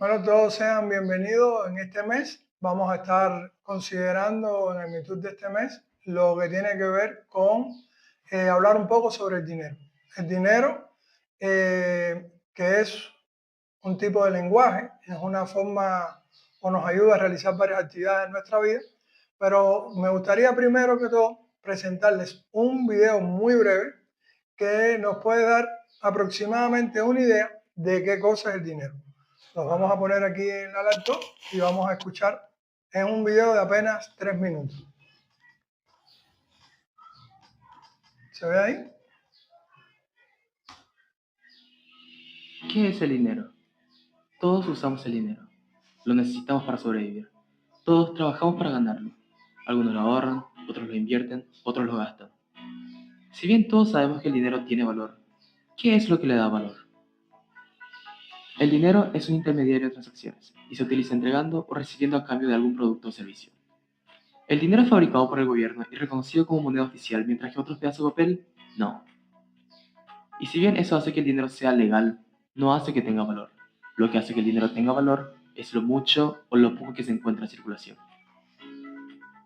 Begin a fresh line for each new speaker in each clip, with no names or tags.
Bueno, todos sean bienvenidos en este mes. Vamos a estar considerando en la virtud de este mes lo que tiene que ver con hablar un poco sobre el dinero. El dinero, que es un tipo de lenguaje, es una forma o nos ayuda a realizar varias actividades en nuestra vida, pero me gustaría primero que todo presentarles un video muy breve que nos puede dar aproximadamente una idea de qué cosa es el dinero. Los vamos a poner aquí en la laptop y vamos a escuchar. Es un video de apenas 3 minutos. ¿Se ve ahí?
¿Qué es el dinero? Todos usamos el dinero. Lo necesitamos para sobrevivir. Todos trabajamos para ganarlo. Algunos lo ahorran, otros lo invierten, otros lo gastan. Si bien todos sabemos que el dinero tiene valor, ¿qué es lo que le da valor? El dinero es un intermediario de transacciones y se utiliza entregando o recibiendo a cambio de algún producto o servicio. ¿El dinero es fabricado por el gobierno y reconocido como moneda oficial mientras que otros pedazos de papel? No. Y si bien eso hace que el dinero sea legal, no hace que tenga valor. Lo que hace que el dinero tenga valor es lo mucho o lo poco que se encuentra en circulación.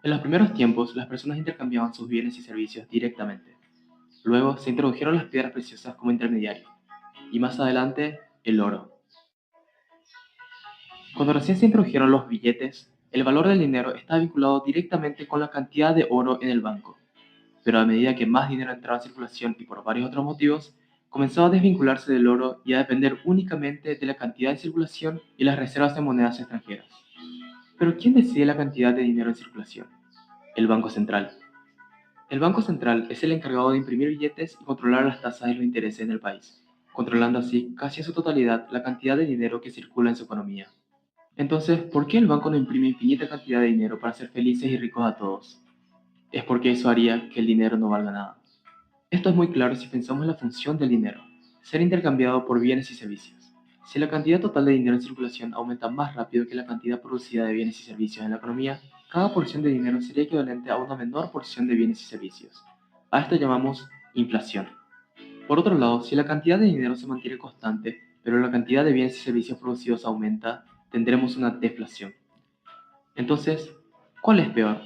En los primeros tiempos, las personas intercambiaban sus bienes y servicios directamente. Luego se introdujeron las piedras preciosas como intermediario, y más adelante, el oro. Cuando recién se introdujeron los billetes, el valor del dinero estaba vinculado directamente con la cantidad de oro en el banco. Pero a medida que más dinero entraba en circulación y por varios otros motivos, comenzó a desvincularse del oro y a depender únicamente de la cantidad en circulación y las reservas de monedas extranjeras. Pero ¿quién decide la cantidad de dinero en circulación? El Banco Central. El Banco Central es el encargado de imprimir billetes y controlar las tasas y los intereses en el país, controlando así casi en su totalidad la cantidad de dinero que circula en su economía. Entonces, ¿por qué el banco no imprime infinita cantidad de dinero para hacer felices y ricos a todos? Es porque eso haría que el dinero no valga nada. Esto es muy claro si pensamos en la función del dinero, ser intercambiado por bienes y servicios. Si la cantidad total de dinero en circulación aumenta más rápido que la cantidad producida de bienes y servicios en la economía, cada porción de dinero sería equivalente a una menor porción de bienes y servicios. A esto llamamos inflación. Por otro lado, si la cantidad de dinero se mantiene constante, pero la cantidad de bienes y servicios producidos aumenta, tendremos una deflación. Entonces, ¿cuál es peor?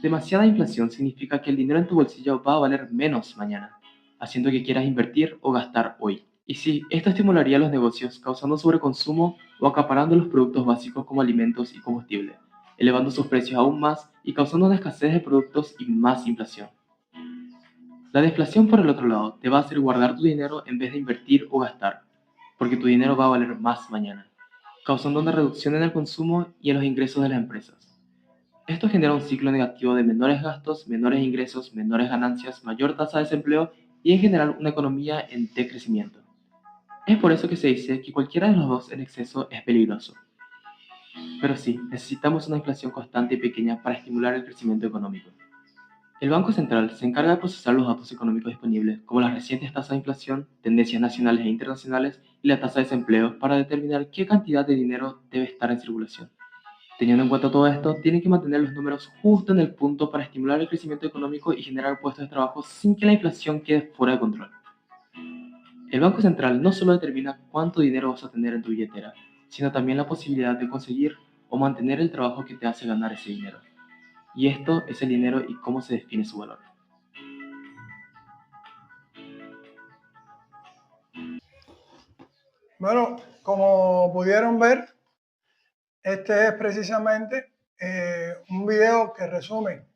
Demasiada inflación significa que el dinero en tu bolsillo va a valer menos mañana, haciendo que quieras invertir o gastar hoy. Y sí, esto estimularía los negocios causando sobreconsumo o acaparando los productos básicos como alimentos y combustible, elevando sus precios aún más y causando una escasez de productos y más inflación. La deflación, por el otro lado, te va a hacer guardar tu dinero en vez de invertir o gastar, porque tu dinero va a valer más mañana, causando una reducción en el consumo y en los ingresos de las empresas. Esto genera un ciclo negativo de menores gastos, menores ingresos, menores ganancias, mayor tasa de desempleo y en general una economía en decrecimiento. Es por eso que se dice que cualquiera de los dos en exceso es peligroso. Pero sí, necesitamos una inflación constante y pequeña para estimular el crecimiento económico. El Banco Central se encarga de procesar los datos económicos disponibles, como las recientes tasas de inflación, tendencias nacionales e internacionales y la tasa de desempleo, para determinar qué cantidad de dinero debe estar en circulación. Teniendo en cuenta todo esto, tienen que mantener los números justo en el punto para estimular el crecimiento económico y generar puestos de trabajo sin que la inflación quede fuera de control. El Banco Central no solo determina cuánto dinero vas a tener en tu billetera, sino también la posibilidad de conseguir o mantener el trabajo que te hace ganar ese dinero. Y esto es el dinero y cómo se define su valor.
Bueno, como pudieron ver, este es precisamente un video que resume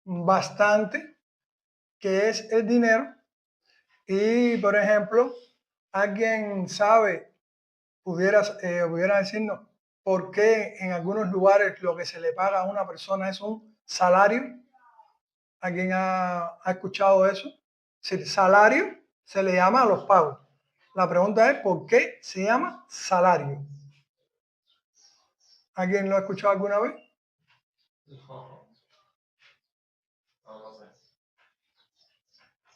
bastante qué es el dinero y, por ejemplo, alguien sabe, pudiera decirnos por qué en algunos lugares lo que se le paga a una persona es un salario. ¿Alguien ha escuchado eso? Si el salario se le llama a los pagos. La pregunta es, ¿por qué se llama salario? ¿Alguien lo ha escuchado alguna vez?
No sé.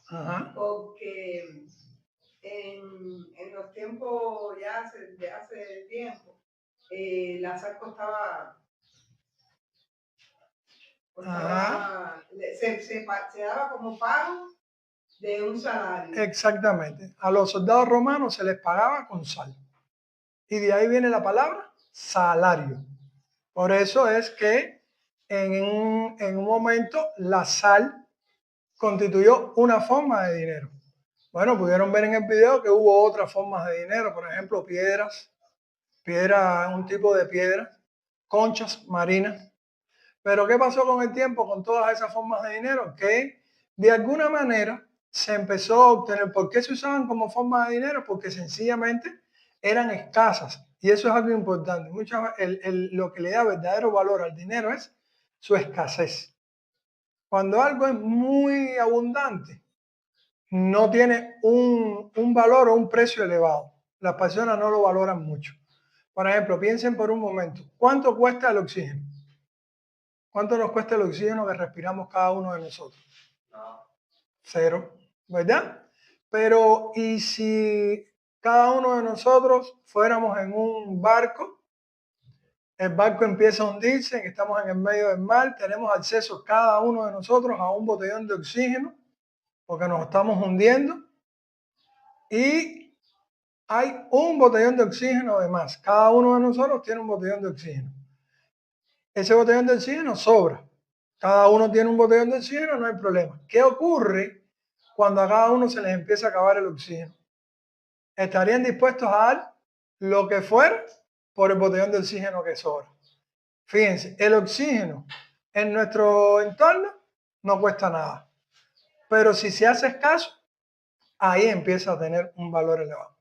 Ajá.
Porque en los tiempos de hace tiempo, la sal se daba como pago de un salario.
Exactamente. A los soldados romanos se les pagaba con sal. Y de ahí viene la palabra salario. Por eso es que en un momento la sal constituyó una forma de dinero. Bueno, pudieron ver en el video que hubo otras formas de dinero, por ejemplo, piedras, un tipo de piedra, conchas marinas. Pero ¿qué pasó con el tiempo con todas esas formas de dinero? Que de alguna manera se empezó a obtener. ¿Por qué se usaban como forma de dinero? Porque sencillamente eran escasas. Y eso es algo importante. Lo que le da verdadero valor al dinero es su escasez. Cuando algo es muy abundante, no tiene un valor o un precio elevado. Las personas no lo valoran mucho. Por ejemplo, piensen por un momento, ¿cuánto cuesta el oxígeno? ¿Cuánto nos cuesta el oxígeno que respiramos cada uno de nosotros? Cero, ¿verdad? Pero, ¿y si cada uno de nosotros fuéramos en un barco? El barco empieza a hundirse, que estamos en el medio del mar, tenemos acceso cada uno de nosotros a un botellón de oxígeno, porque nos estamos hundiendo, y hay un botellón de oxígeno de más. Cada uno de nosotros tiene un botellón de oxígeno. Ese botellón de oxígeno sobra. Cada uno tiene un botellón de oxígeno, no hay problema. ¿Qué ocurre cuando a cada uno se les empieza a acabar el oxígeno? ¿Estarían dispuestos a dar lo que fuera por el botellón de oxígeno que sobra? Fíjense, el oxígeno en nuestro entorno no cuesta nada. Pero si se hace escaso, ahí empieza a tener un valor elevado.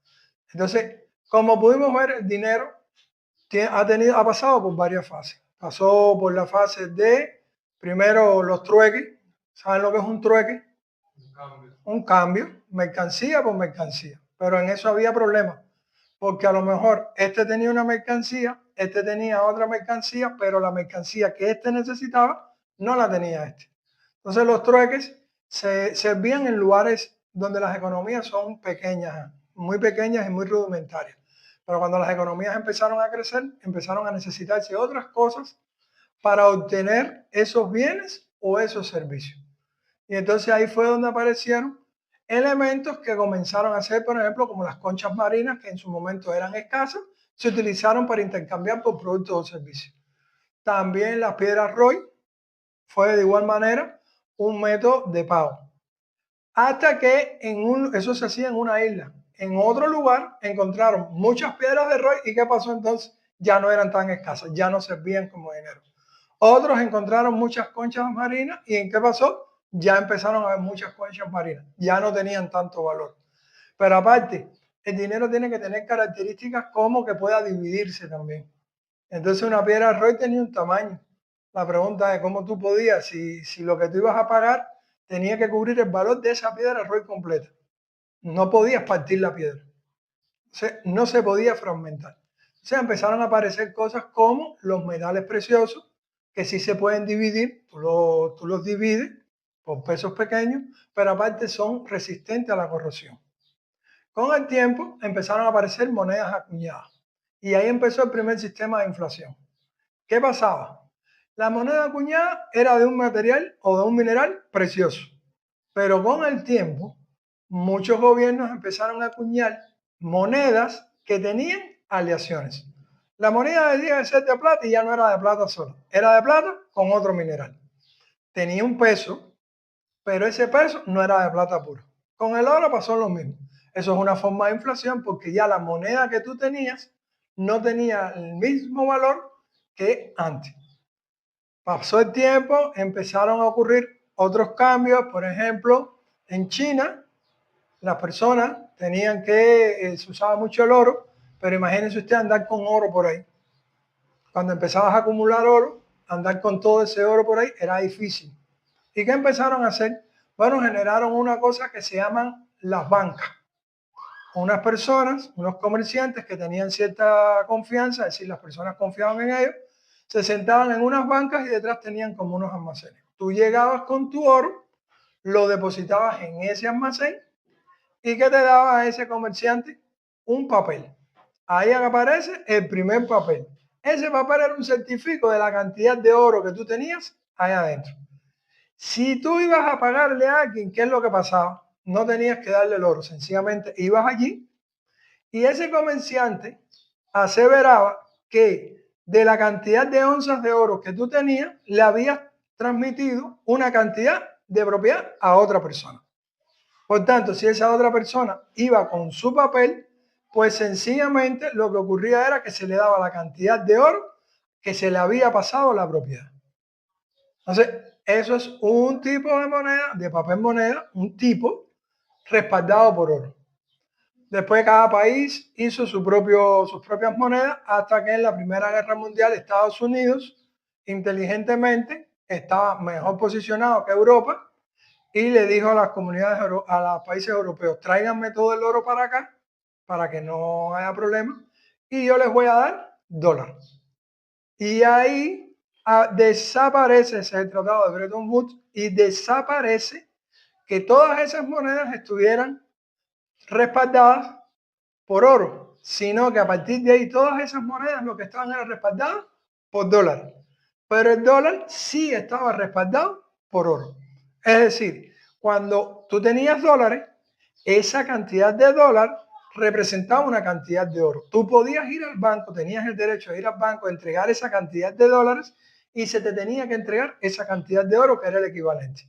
Entonces, como pudimos ver, el dinero ha pasado por varias fases. Pasó por la fase de, primero, los trueques. ¿Saben lo que es un trueque? Un cambio, mercancía por mercancía. Pero en eso había problemas, porque a lo mejor este tenía una mercancía, este tenía otra mercancía, pero la mercancía que este necesitaba no la tenía este. Entonces los trueques se servían en lugares donde las economías son pequeñas, muy pequeñas y muy rudimentarias. Pero cuando las economías empezaron a crecer, empezaron a necesitarse otras cosas para obtener esos bienes o esos servicios. Y entonces ahí fue donde aparecieron elementos que comenzaron a ser, por ejemplo, como las conchas marinas, que en su momento eran escasas, se utilizaron para intercambiar por productos o servicios. También las piedras Roy fue de igual manera un método de pago. Hasta que eso se hacía en una isla. En otro lugar encontraron muchas piedras de Roy y ¿qué pasó entonces? Ya no eran tan escasas, ya no servían como dinero. Otros encontraron muchas conchas marinas y ¿en qué pasó? Ya empezaron a haber muchas conchas marinas, ya no tenían tanto valor. Pero aparte, el dinero tiene que tener características como que pueda dividirse también. Entonces una piedra de Roy tenía un tamaño. La pregunta es cómo tú podías, si lo que tú ibas a pagar tenía que cubrir el valor de esa piedra Roy completa. No podías partir la piedra. O sea, no se podía fragmentar. O sea, empezaron a aparecer cosas como los metales preciosos, que sí se pueden dividir, tú los divides por pesos pequeños, pero aparte son resistentes a la corrosión. Con el tiempo empezaron a aparecer monedas acuñadas y ahí empezó el primer sistema de inflación. ¿Qué pasaba? La moneda acuñada era de un material o de un mineral precioso, pero con el tiempo muchos gobiernos empezaron a acuñar monedas que tenían aleaciones. La moneda debía de ser de plata y ya no era de plata solo, era de plata con otro mineral. Tenía un peso, pero ese peso no era de plata pura. Con el oro pasó lo mismo. Eso es una forma de inflación porque ya la moneda que tú tenías no tenía el mismo valor que antes. Pasó el tiempo, empezaron a ocurrir otros cambios, por ejemplo, en China las personas tenían que, se usaba mucho el oro, pero imagínense usted andar con oro por ahí. Cuando empezabas a acumular oro, andar con todo ese oro por ahí era difícil. ¿Y qué empezaron a hacer? Bueno, generaron una cosa que se llaman las bancas. Unas personas, unos comerciantes que tenían cierta confianza, es decir, las personas confiaban en ellos, se sentaban en unas bancas y detrás tenían como unos almacenes. Tú llegabas con tu oro, lo depositabas en ese almacén y ¿qué te daba a ese comerciante? Un papel. Ahí aparece el primer papel. Ese papel era un certificado de la cantidad de oro que tú tenías ahí adentro. Si tú ibas a pagarle a alguien, ¿qué es lo que pasaba? No tenías que darle el oro, sencillamente ibas allí y ese comerciante aseveraba que de la cantidad de onzas de oro que tú tenías, le habías transmitido una cantidad de propiedad a otra persona. Por tanto, si esa otra persona iba con su papel, pues sencillamente lo que ocurría era que se le daba la cantidad de oro que se le había pasado la propiedad. Entonces, eso es un tipo de moneda, de papel moneda, un tipo respaldado por oro. Después cada país hizo sus propias monedas hasta que en la Primera Guerra Mundial Estados Unidos inteligentemente estaba mejor posicionado que Europa y le dijo a las comunidades, a los países europeos, tráiganme todo el oro para acá para que no haya problema y yo les voy a dar dólares. Y ahí desaparece ese tratado de Bretton Woods y desaparece que todas esas monedas estuvieran respaldadas por oro, sino que a partir de ahí todas esas monedas lo que estaban eran respaldadas por dólar. Pero el dólar sí estaba respaldado por oro. Es decir, cuando tú tenías dólares, esa cantidad de dólar representaba una cantidad de oro. Tú podías ir al banco, tenías el derecho a ir al banco, a entregar esa cantidad de dólares y se te tenía que entregar esa cantidad de oro que era el equivalente.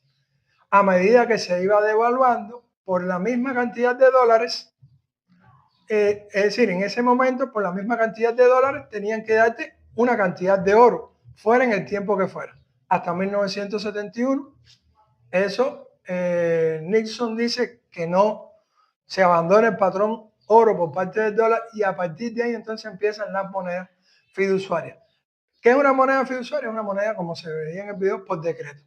A medida que se iba devaluando por la misma cantidad de dólares, es decir, en ese momento por la misma cantidad de dólares tenían que darte una cantidad de oro, fuera en el tiempo que fuera. Hasta 1971, eso Nixon dice que no se abandona el patrón oro por parte del dólar y a partir de ahí entonces empiezan las monedas fiduciarias. ¿Qué es una moneda fiduciaria? Una moneda, como se veía en el video, por decreto.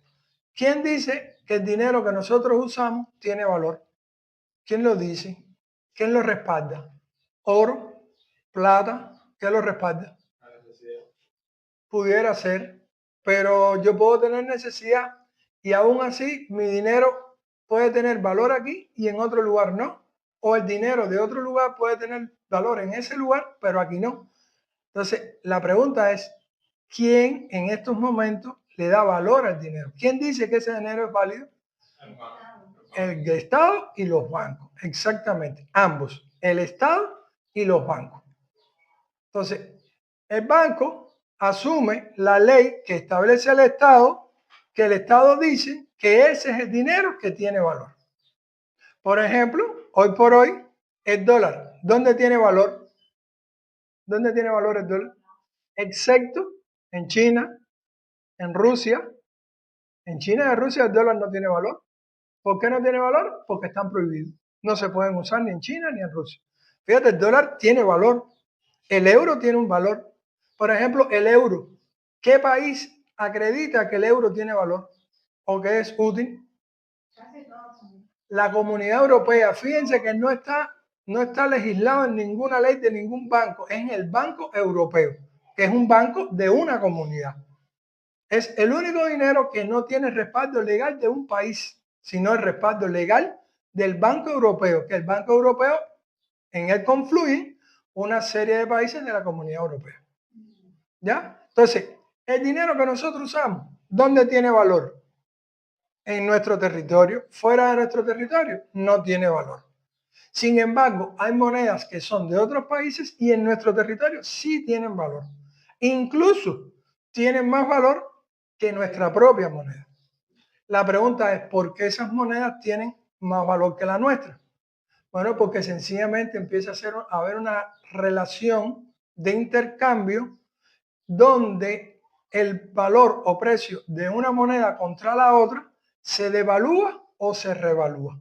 ¿Quién dice que el dinero que nosotros usamos tiene valor? ¿Quién lo dice? ¿Quién lo respalda? Oro, plata, ¿qué lo respalda? Pudiera ser, pero yo puedo tener necesidad y aún así mi dinero puede tener valor aquí y en otro lugar no. O el dinero de otro lugar puede tener valor en ese lugar, pero aquí no. Entonces, la pregunta es, ¿quién en estos momentos le da valor al dinero? ¿Quién dice que ese dinero es válido? El Estado y los bancos, exactamente, ambos, el Estado y los bancos. Entonces, el banco asume la ley que establece el Estado, que el Estado dice que ese es el dinero que tiene valor. Por ejemplo, hoy por hoy, el dólar, ¿dónde tiene valor? ¿Dónde tiene valor el dólar? Excepto en China, en Rusia. En China y en Rusia el dólar no tiene valor. ¿Por qué no tiene valor? Porque están prohibidos. No se pueden usar ni en China ni en Rusia. Fíjate, el dólar tiene valor. El euro tiene un valor. Por ejemplo, el euro. ¿Qué país acredita que el euro tiene valor o que es útil? La Comunidad Europea. Fíjense que no está legislado en ninguna ley de ningún banco. Es en el Banco Europeo, que es un banco de una comunidad. Es el único dinero que no tiene respaldo legal de un país, sino el respaldo legal del Banco Europeo, que el Banco Europeo, en él confluyen una serie de países de la Comunidad Europea. ¿Ya? Entonces, el dinero que nosotros usamos, ¿dónde tiene valor? En nuestro territorio. Fuera de nuestro territorio, no tiene valor. Sin embargo, hay monedas que son de otros países y en nuestro territorio sí tienen valor. Incluso tienen más valor que nuestra propia moneda. La pregunta es, ¿por qué esas monedas tienen más valor que la nuestra? Bueno, porque sencillamente empieza a haber una relación de intercambio donde el valor o precio de una moneda contra la otra se devalúa o se revalúa.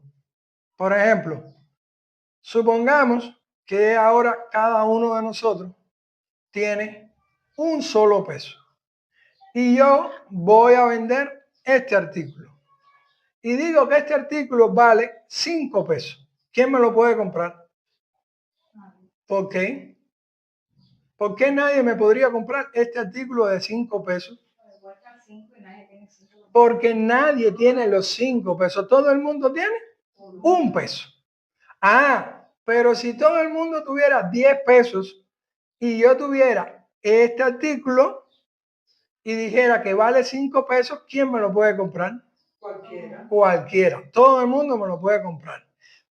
Por ejemplo, supongamos que ahora cada uno de nosotros tiene un solo peso y yo voy a vender este artículo y digo que este artículo vale 5 pesos. ¿Quién me lo puede comprar? ¿Por qué? ¿Por qué nadie me podría comprar este artículo de 5 pesos? Porque nadie tiene los 5 pesos. Todo el mundo tiene un peso. Ah, pero si todo el mundo tuviera 10 pesos y yo tuviera este artículo y dijera que vale 5 pesos, ¿quién me lo puede comprar? Cualquiera. Todo el mundo me lo puede comprar.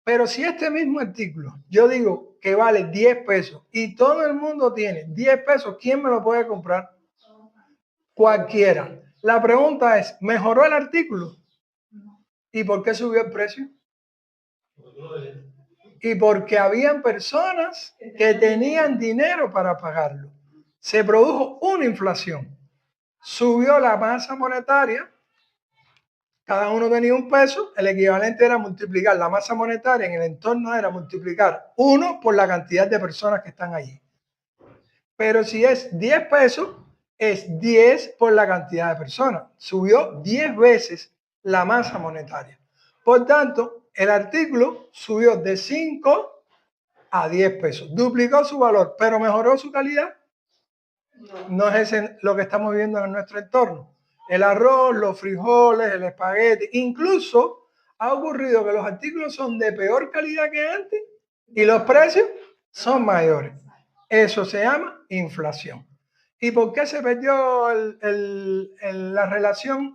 Pero si este mismo artículo, yo digo que vale 10 pesos y todo el mundo tiene 10 pesos, ¿quién me lo puede comprar? Cualquiera. La pregunta es, ¿mejoró el artículo? ¿Y por qué subió el precio? Y porque habían personas que tenían dinero para pagarlo. Se produjo una inflación. Subió la masa monetaria. Cada uno tenía un peso. El equivalente era multiplicar la masa monetaria en el entorno, era multiplicar 1 por la cantidad de personas que están allí. Pero si es 10 pesos, es 10 por la cantidad de personas. Subió 10 veces la masa monetaria. Por tanto, el artículo subió de 5 a 10 pesos. Duplicó su valor, pero mejoró su calidad. No es ese lo que estamos viendo en nuestro entorno. El arroz, los frijoles, el espagueti. Incluso ha ocurrido que los artículos son de peor calidad que antes y los precios son mayores. Eso se llama inflación. ¿Y por qué se perdió la relación?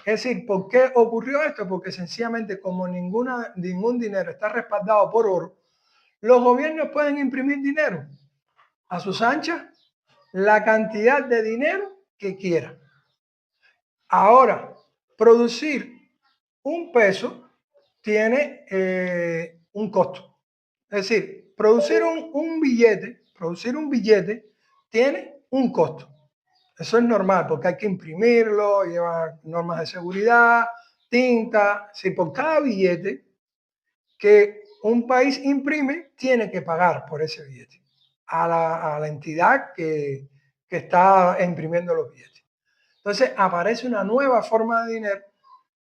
Es decir, ¿por qué ocurrió esto? Porque sencillamente como ningún dinero está respaldado por oro, los gobiernos pueden imprimir dinero a sus anchas, la cantidad de dinero que quieran. Ahora, producir un peso tiene un costo. Es decir, producir un billete tiene un costo. Eso es normal porque hay que imprimirlo, lleva normas de seguridad, tinta. Si por cada billete que un país imprime, tiene que pagar por ese billete a la entidad que está imprimiendo los billetes. Entonces aparece una nueva forma de dinero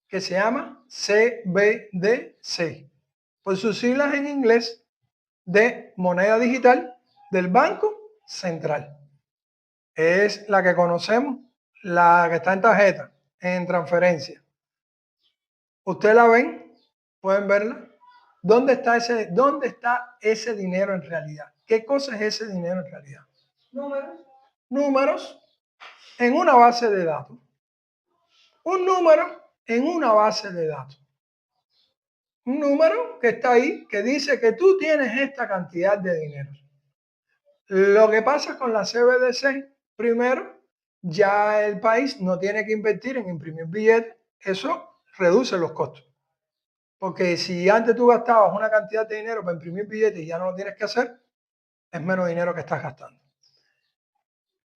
que se llama CBDC, por sus siglas en inglés de moneda digital del Banco Central. Es la que conocemos, la que está en tarjeta, en transferencia. ¿Ustedes la ven? ¿Pueden verla? ¿Dónde está ese dinero en realidad? ¿Qué cosa es ese dinero en realidad?
Números.
Números en una base de datos. Un número en una base de datos. Un número que está ahí, que dice que tú tienes esta cantidad de dinero. Lo que pasa con la CBDC, primero, ya el país no tiene que invertir en imprimir billetes, eso reduce los costos. Porque si antes tú gastabas una cantidad de dinero para imprimir billetes y ya no lo tienes que hacer, es menos dinero que estás gastando.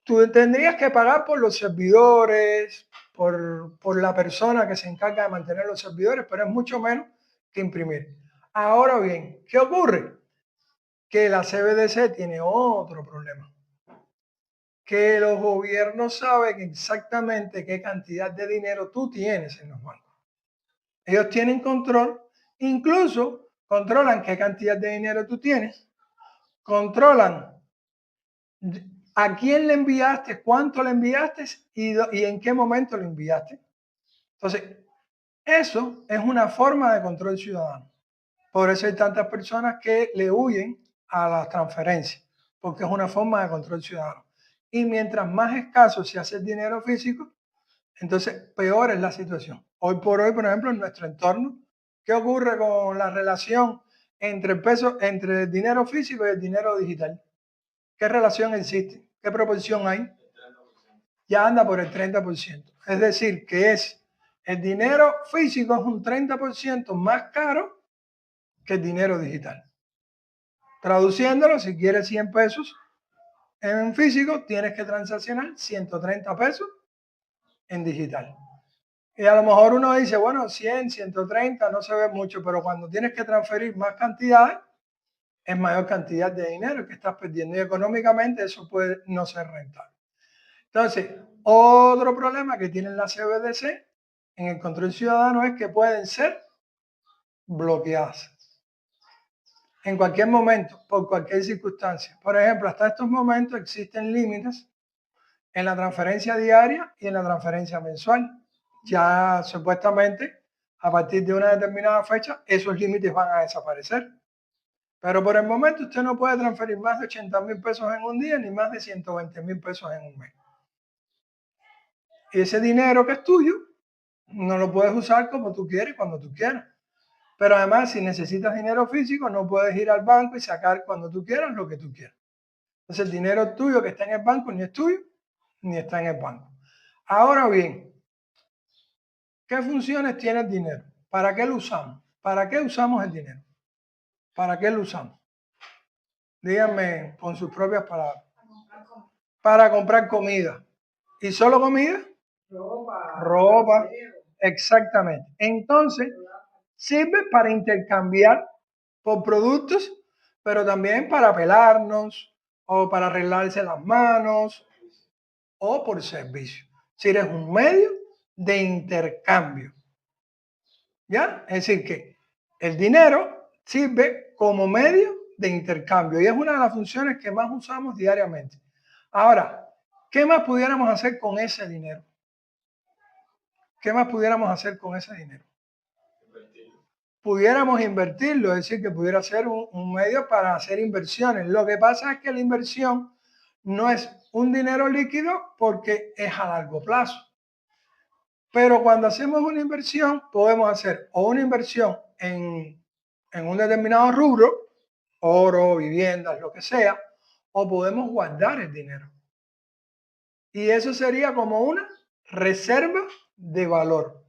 Tú tendrías que pagar por los servidores, por la persona que se encarga de mantener los servidores, pero es mucho menos que imprimir. Ahora bien, ¿qué ocurre? Que la CBDC tiene otro problema. Que los gobiernos saben exactamente qué cantidad de dinero tú tienes en los bancos. Ellos tienen control, incluso controlan qué cantidad de dinero tú tienes, controlan a quién le enviaste, cuánto le enviaste y en qué momento le enviaste. Entonces, eso es una forma de control ciudadano. Por eso hay tantas personas que le huyen a las transferencias, porque es una forma de control ciudadano. Y mientras más escaso se hace el dinero físico, entonces peor es la situación. Hoy por hoy, por ejemplo, en nuestro entorno, ¿qué ocurre con la relación entre el dinero físico y el dinero digital? ¿Qué relación existe? ¿Qué proporción hay? Ya anda por el 30%. Es decir, que el dinero físico es un 30% más caro que el dinero digital. Traduciéndolo, si quieres 100 pesos en físico, tienes que transaccionar 130 pesos en digital. Y a lo mejor uno dice, bueno, 100, 130 no se ve mucho, pero cuando tienes que transferir más cantidades, es mayor cantidad de dinero que estás perdiendo y económicamente eso puede no ser rentable. Entonces, otro problema que tienen las CBDC en el control ciudadano es que pueden ser bloqueadas en cualquier momento, por cualquier circunstancia. Por ejemplo, hasta estos momentos existen límites en la transferencia diaria y en la transferencia mensual. Ya supuestamente, a partir de una determinada fecha, esos límites van a desaparecer. Pero por el momento usted no puede transferir más de 80.000 pesos en un día ni más de 120.000 pesos en un mes. Y ese dinero que es tuyo, no lo puedes usar como tú quieres, cuando tú quieras. Pero además, si necesitas dinero físico, no puedes ir al banco y sacar cuando tú quieras lo que tú quieras. Entonces, el dinero tuyo que está en el banco ni es tuyo, ni está en el banco. Ahora bien, ¿qué funciones tiene el dinero? ¿Para qué lo usamos? ¿Para qué usamos el dinero? ¿Para qué lo usamos? Díganme con sus propias palabras. Para comprar comida. ¿Y solo comida? Ropa. Exactamente. Entonces, sirve para intercambiar por productos, pero también para pelarnos o para arreglarse las manos o por servicio. Si eres un medio de intercambio. ¿Ya? Es decir, que el dinero sirve como medio de intercambio y es una de las funciones que más usamos diariamente. Ahora, ¿qué más pudiéramos hacer con ese dinero? ¿Qué más pudiéramos hacer con ese dinero? Pudiéramos invertirlo, es decir, que pudiera ser un medio para hacer inversiones. Lo que pasa es que la inversión no es un dinero líquido porque es a largo plazo. Pero cuando hacemos una inversión, podemos hacer o una inversión en un determinado rubro, oro, viviendas, lo que sea, o podemos guardar el dinero. Y eso sería como una reserva de valor.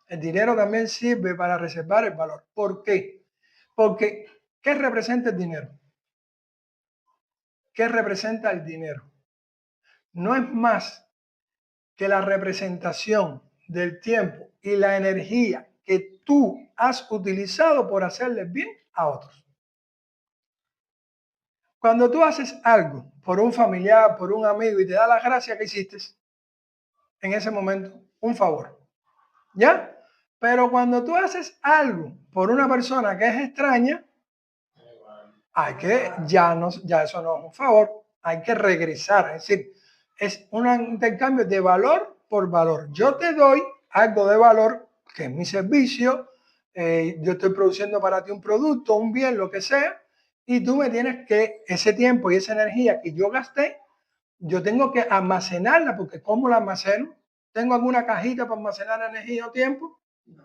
El dinero también sirve para reservar el valor. ¿Por qué? Porque, ¿qué representa el dinero? ¿Qué representa el dinero? No es más que la representación del tiempo y la energía que tú has utilizado por hacerle bien a otros. Cuando tú haces algo por un familiar, por un amigo y te da las gracias que hiciste, en ese momento, un favor. ¿Ya? Pero cuando tú haces algo por una persona que es extraña, ya eso no es un favor, hay que regresar. Es decir, es un intercambio de valor por valor. Yo te doy algo de valor, que es mi servicio, yo estoy produciendo para ti un producto, un bien, lo que sea, y tú me tienes que, ese tiempo y esa energía que yo gasté, yo tengo que almacenarla, porque ¿cómo la almaceno? ¿Tengo alguna cajita para almacenar energía o tiempo?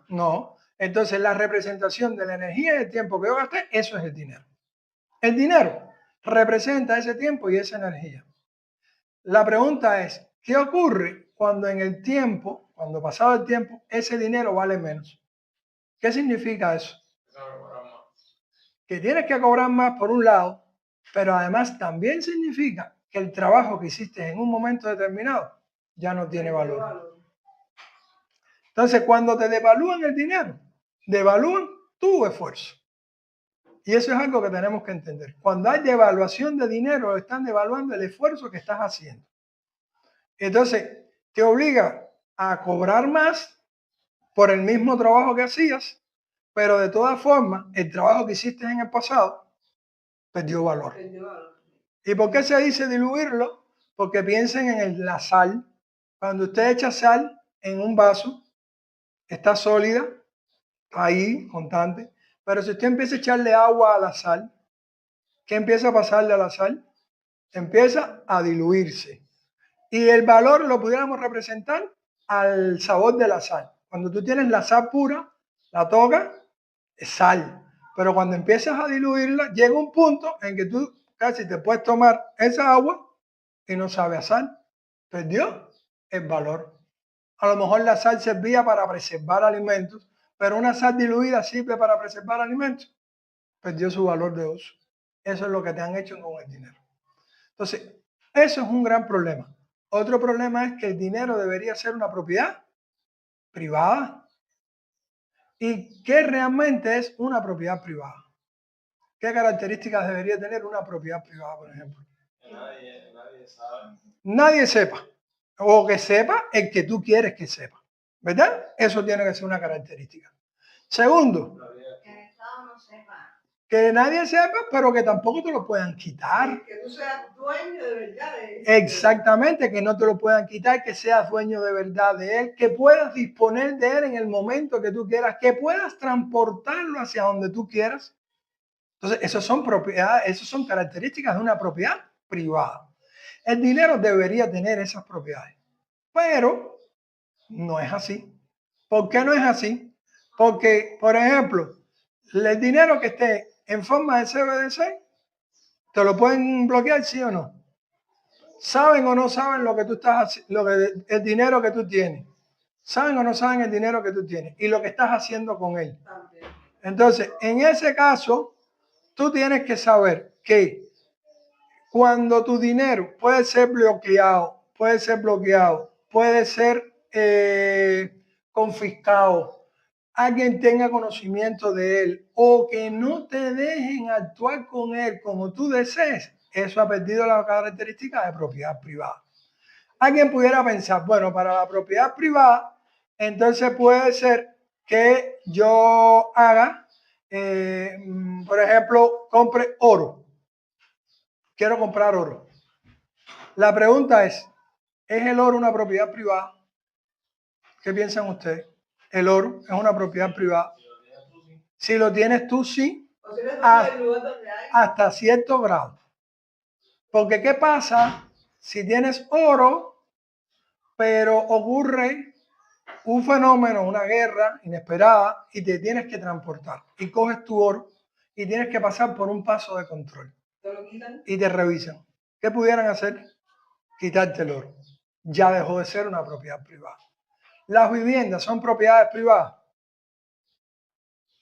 No. Entonces la representación de la energía y el tiempo que yo gasté, eso es el dinero. El dinero representa ese tiempo y esa energía. La pregunta es, ¿qué ocurre cuando en el tiempo, cuando pasado el tiempo, ese dinero vale menos? ¿Qué significa eso? Que tienes que cobrar más por un lado, pero además también significa que el trabajo que hiciste en un momento determinado ya no tiene valor. Entonces, cuando te devalúan el dinero, devalúan tu esfuerzo. Y eso es algo que tenemos que entender. Cuando hay devaluación de dinero, están devaluando el esfuerzo que estás haciendo. Entonces, te obliga a cobrar más por el mismo trabajo que hacías, pero de todas formas, el trabajo que hiciste en el pasado perdió valor. ¿Y por qué se dice diluirlo? Porque piensen en la sal. Cuando usted echa sal en un vaso, está sólida, ahí, constante. Pero si usted empieza a echarle agua a la sal, ¿qué empieza a pasarle a la sal? Empieza a diluirse. Y el valor lo pudiéramos representar al sabor de la sal. Cuando tú tienes la sal pura, la tocas, es sal. Pero cuando empiezas a diluirla, llega un punto en que tú casi te puedes tomar esa agua y no sabe a sal. Perdió el valor. A lo mejor la sal servía para preservar alimentos, pero una sal diluida sirve para preservar alimentos. Perdió su valor de uso. Eso es lo que te han hecho con el dinero. Entonces, eso es un gran problema. Otro problema es que el dinero debería ser una propiedad privada. ¿Y qué realmente es una propiedad privada? ¿Qué características debería tener una propiedad privada, por ejemplo?
Nadie sabe.
Nadie sepa. O que sepa el que tú quieres que sepa. ¿Verdad? Eso tiene que ser una característica. Segundo,
Que el Estado no sepa.
que nadie sepa, pero que tampoco te lo puedan quitar.
Que tú seas dueño de verdad de él.
Exactamente, que no te lo puedan quitar, que seas dueño de verdad de él, que puedas disponer de él en el momento que tú quieras, que puedas transportarlo hacia donde tú quieras. Entonces, esas son propiedades, esas son características de una propiedad privada. El dinero debería tener esas propiedades, pero no es así. ¿Por qué no es así? Porque, por ejemplo, el dinero que esté en forma de CBDC, ¿te lo pueden bloquear, sí o no? ¿Saben o no saben lo que tú estás, el dinero que tú tienes? ¿Saben o no saben el dinero que tú tienes? Y lo que estás haciendo con él. Entonces, en ese caso, tú tienes que saber que cuando tu dinero puede ser bloqueado, puede ser confiscado, alguien tenga conocimiento de él o que no te dejen actuar con él como tú desees, eso ha perdido la característica de propiedad privada. Alguien pudiera pensar, bueno, para la propiedad privada, entonces puede ser que yo haga, por ejemplo, compre oro. Quiero comprar oro. La pregunta ¿es el oro una propiedad privada? ¿Qué piensan ustedes? El oro es una propiedad privada. Si lo tienes tú, sí, hasta cierto grado. Porque ¿qué pasa si tienes oro, pero ocurre un fenómeno, una guerra inesperada y te tienes que transportar? Y coges tu oro y tienes que pasar por un paso de control. Y te revisan. ¿Qué pudieran hacer? Quitarte el oro. Ya dejó de ser una propiedad privada. ¿Las viviendas son propiedades privadas?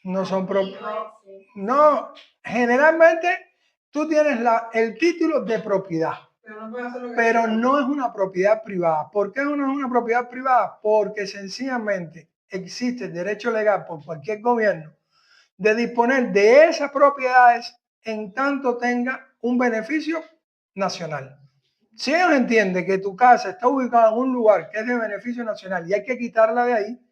No son propiedades. No, generalmente tú tienes el título de propiedad, pero no es una propiedad privada. ¿Por qué no es una propiedad privada? Porque sencillamente existe el derecho legal por cualquier gobierno de disponer de esas propiedades en tanto tenga un beneficio nacional. Si ellos entienden que tu casa está ubicada en un lugar que es de beneficio nacional y hay que quitarla de ahí,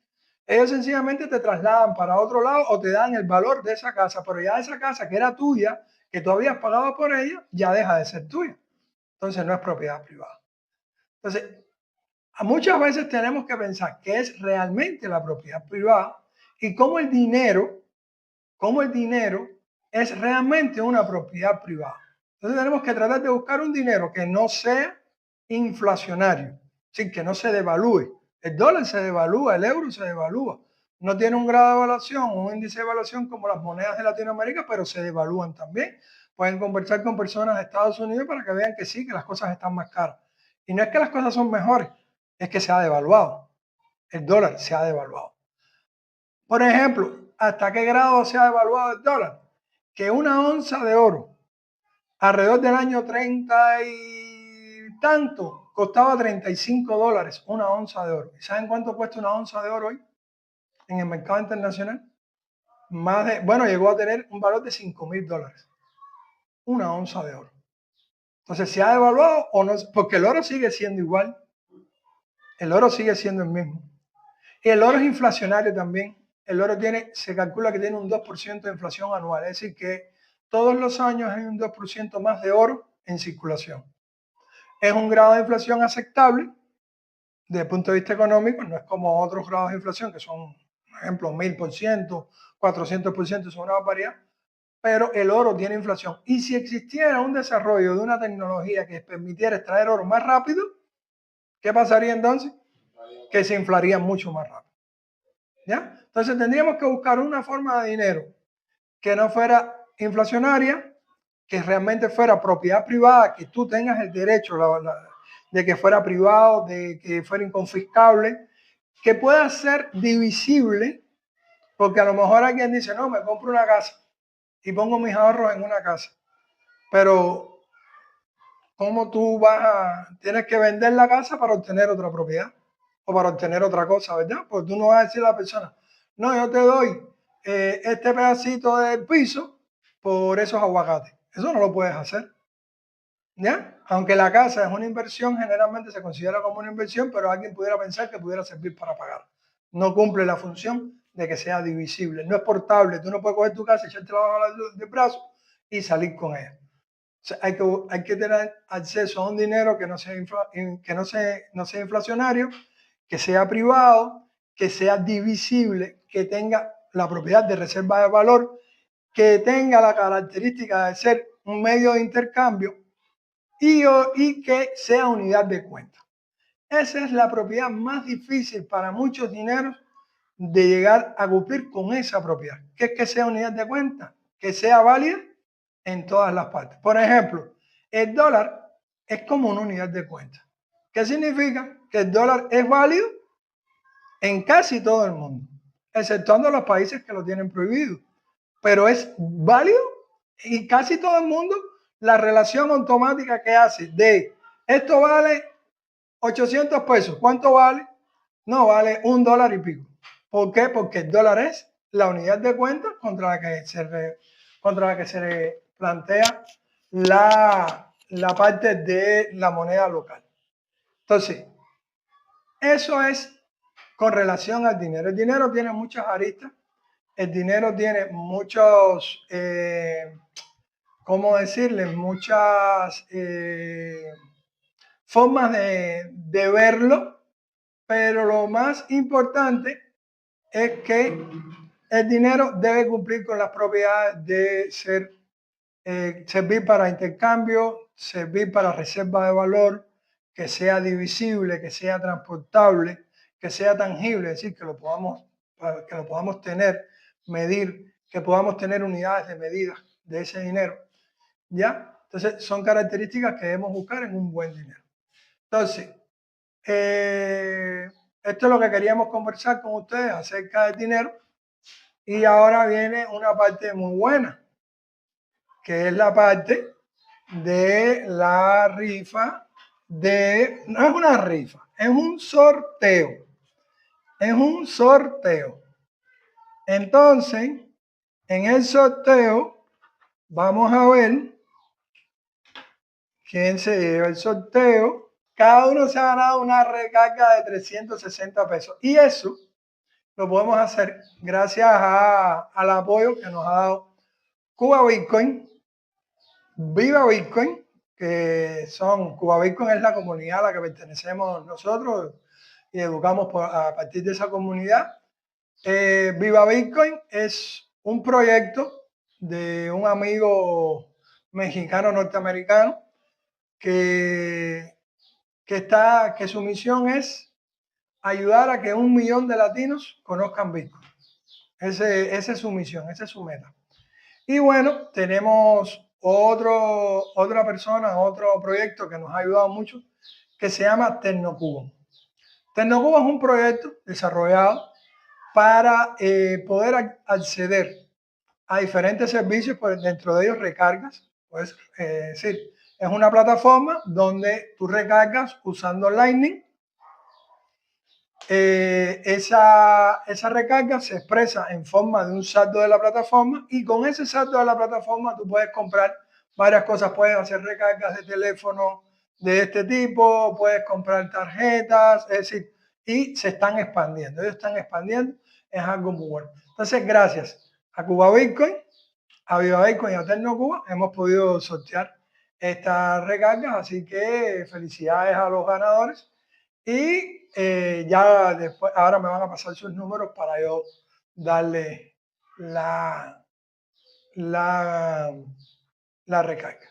ellos sencillamente te trasladan para otro lado o te dan el valor de esa casa, pero ya esa casa que era tuya, que tú habías pagado por ella, ya deja de ser tuya. Entonces no es propiedad privada. Entonces, muchas veces tenemos que pensar qué es realmente la propiedad privada y cómo el dinero es realmente una propiedad privada. Entonces tenemos que tratar de buscar un dinero que no sea inflacionario, sin que no se devalúe. El dólar se devalúa, el euro se devalúa. No tiene un grado de evaluación, un índice de evaluación como las monedas de Latinoamérica, pero se devalúan también. Pueden conversar con personas de Estados Unidos para que vean que sí, que las cosas están más caras. Y no es que las cosas son mejores, es que se ha devaluado. El dólar se ha devaluado. Por ejemplo, ¿hasta qué grado se ha devaluado el dólar? Que una onza de oro, alrededor del año 30 y tanto, costaba $35 una onza de oro. ¿Y saben cuánto cuesta una onza de oro hoy en el mercado internacional? Llegó a tener un valor de $5,000. Una onza de oro. Entonces, ¿se ha devaluado o no? Porque el oro sigue siendo igual. El oro sigue siendo el mismo. Y el oro es inflacionario también. El oro se calcula que tiene un 2% de inflación anual, es decir, que todos los años hay un 2% más de oro en circulación. Es un grado de inflación aceptable desde el punto de vista económico, no es como otros grados de inflación que son, por ejemplo, 1000%, 400%, son una barbaridad, pero el oro tiene inflación. Y si existiera un desarrollo de una tecnología que permitiera extraer oro más rápido, ¿qué pasaría entonces? Que se inflaría mucho más rápido. ¿Ya? Entonces tendríamos que buscar una forma de dinero que no fuera inflacionaria, que realmente fuera propiedad privada, que tú tengas el derecho de que fuera privado, de que fuera inconfiscable, que pueda ser divisible, porque a lo mejor alguien dice, no, me compro una casa y pongo mis ahorros en una casa, pero ¿cómo tú tienes que vender la casa para obtener otra propiedad o para obtener otra cosa, verdad? Porque tú no vas a decir a la persona, no, yo te doy este pedacito del piso por esos aguacates. Eso no lo puedes hacer, ¿ya? Aunque la casa es una inversión, generalmente se considera como una inversión, pero alguien pudiera pensar que pudiera servir para pagar. No cumple la función de que sea divisible. No es portable. Tú no puedes coger tu casa, echarte la bajo del brazo y salir con ella. O sea, hay que tener acceso a un dinero que no sea inflacionario, que sea privado, que sea divisible, que tenga la propiedad de reserva de valor, que tenga la característica de ser un medio de intercambio y que sea unidad de cuenta. Esa es la propiedad más difícil para muchos dineros de llegar a cumplir con esa propiedad, que es que sea unidad de cuenta, que sea válida en todas las partes. Por ejemplo, el dólar es como una unidad de cuenta. ¿Qué significa? Que el dólar es válido en casi todo el mundo, exceptuando los países que lo tienen prohibido. Pero es válido y casi todo el mundo, la relación automática que hace de esto vale 800 pesos. ¿Cuánto vale? No, vale $1 y pico. ¿Por qué? Porque el dólar es la unidad de cuenta contra la que se le plantea la parte de la moneda local. Entonces, eso es con relación al dinero. El dinero tiene muchas aristas. El dinero tiene muchos, ¿cómo decirle? Muchas formas de verlo, pero lo más importante es que el dinero debe cumplir con las propiedades de servir para intercambio, servir para reserva de valor, que sea divisible, que sea transportable, que sea tangible, es decir, que lo podamos tener, medir, que podamos tener unidades de medida de ese dinero. ¿Ya? Entonces, son características que debemos buscar en un buen dinero. Entonces, esto es lo que queríamos conversar con ustedes acerca del dinero. Y ahora viene una parte muy buena, que es la parte de la rifa no es una rifa, es un sorteo. Es un sorteo. Entonces, en el sorteo, vamos a ver quién se lleva el sorteo. Cada uno se ha ganado una recarga de 360 pesos. Y eso lo podemos hacer gracias al apoyo que nos ha dado Cuba Bitcoin, Viva Bitcoin, Cuba Bitcoin es la comunidad a la que pertenecemos nosotros y educamos a partir de esa comunidad. Viva Bitcoin es un proyecto de un amigo mexicano norteamericano que su misión es ayudar a que 1 millón de latinos conozcan Bitcoin. Esa es su misión, esa es su meta. Y bueno, tenemos otra persona, otro proyecto que nos ha ayudado mucho, que se llama Tecnocubo. Tecnocubo es un proyecto desarrollado para poder acceder a diferentes servicios, pues dentro de ellos recargas. Pues, es decir, es una plataforma donde tú recargas usando Lightning. Esa recarga se expresa en forma de un saldo de la plataforma y con ese saldo de la plataforma tú puedes comprar varias cosas. Puedes hacer recargas de teléfono de este tipo, puedes comprar tarjetas, es decir, y se están expandiendo. Ellos están expandiendo, es algo muy bueno. Entonces, gracias a Cuba Bitcoin, a Viva Bitcoin y a Tecnocuba hemos podido sortear estas recargas, así que felicidades a los ganadores. Y ya después, ahora me van a pasar sus números para yo darle la recarga.